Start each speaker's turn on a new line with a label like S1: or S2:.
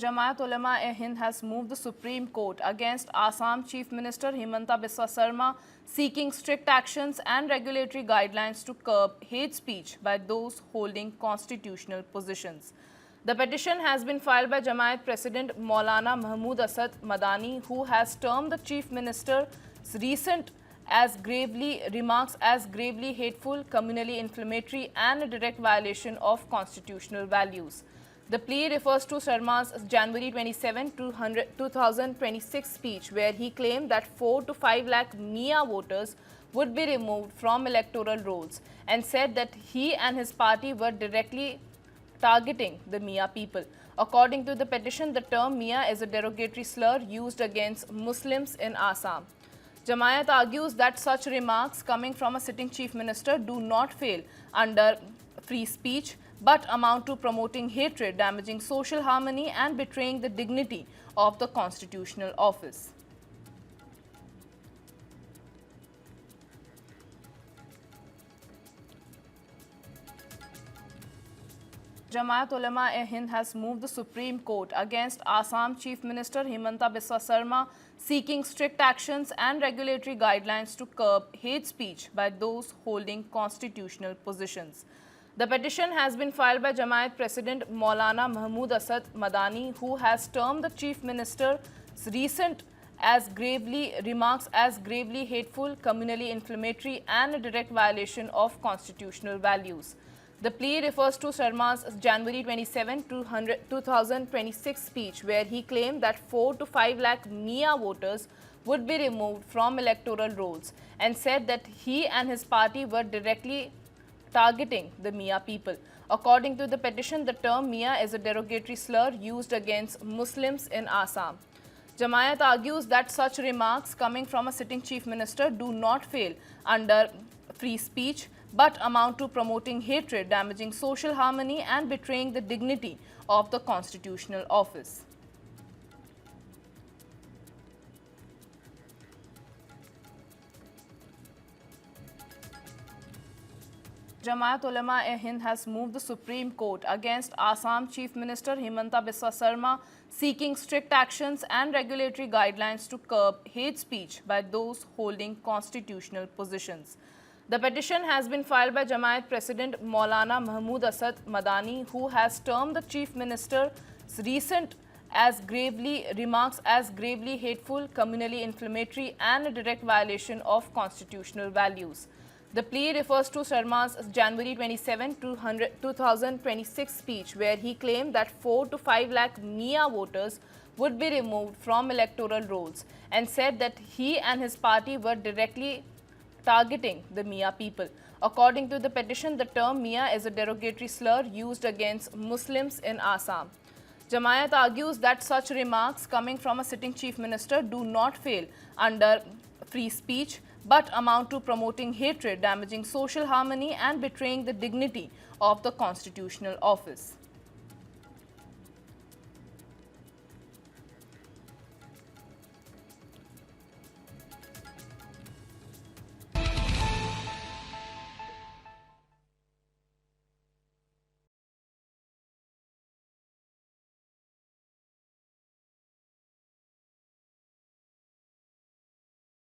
S1: Jamaat Ulema-e-Hind has moved the Supreme Court against Assam Chief Minister Himanta Biswa Sarma, seeking strict actions and regulatory guidelines to curb hate speech by those holding constitutional positions. The petition has been filed by Jamaat President Maulana Mahmood Asad Madani, who has termed the Chief Minister's recent remarks as gravely hateful, communally inflammatory and a direct violation of constitutional values. The plea refers to Sharma's January 27, 2026 speech, where he claimed that 4 to 5 lakh Mia voters would be removed from electoral rolls and said that he and his party were directly targeting the Mia people. According to the petition, the term Mia is a derogatory slur used against Muslims in Assam. Jamaat argues that such remarks coming from a sitting chief minister do not fail under free speech but amount to promoting hatred, damaging social harmony and betraying the dignity of the constitutional office. Jamaat Ulema-e-Hind has moved the Supreme Court against Assam Chief Minister Himanta Biswa Sarma, seeking strict actions and regulatory guidelines to curb hate speech by those holding constitutional positions. The petition has been filed by Jamaat President Maulana Mahmood Asad Madani, who has termed the Chief Minister's recent remarks as gravely hateful, communally inflammatory and a direct violation of constitutional values. The plea refers to Sharma's January 27, 2026 speech, where he claimed that 4 to 5 lakh Mia voters would be removed from electoral rolls and said that he and his party were directly targeting the Mia people. According to the petition, the term Mia is a derogatory slur used against Muslims in Assam. Jamaat argues that such remarks coming from a sitting chief minister do not fail under free speech but amount to promoting hatred, damaging social harmony and betraying the dignity of the constitutional office. Jamaat Ulema-e-Hind has moved the Supreme Court against Assam Chief Minister Himanta Biswa Sarma, seeking strict actions and regulatory guidelines to curb hate speech by those holding constitutional positions. The petition has been filed by Jamaat President Maulana Mahmood Asad Madani, who has termed the Chief Minister's recent remarks as gravely hateful, communally inflammatory and a direct violation of constitutional values. The plea refers to Sharma's January 27, 2026 speech, where he claimed that 4 to 5 lakh Mia voters would be removed from electoral rolls and said that he and his party were directly targeting the Mia people. According to the petition, the term Mia is a derogatory slur used against Muslims in Assam. Jamaat argues that such remarks coming from a sitting chief minister do not fail under free speech but amount to promoting hatred, damaging social harmony and betraying the dignity of the constitutional office.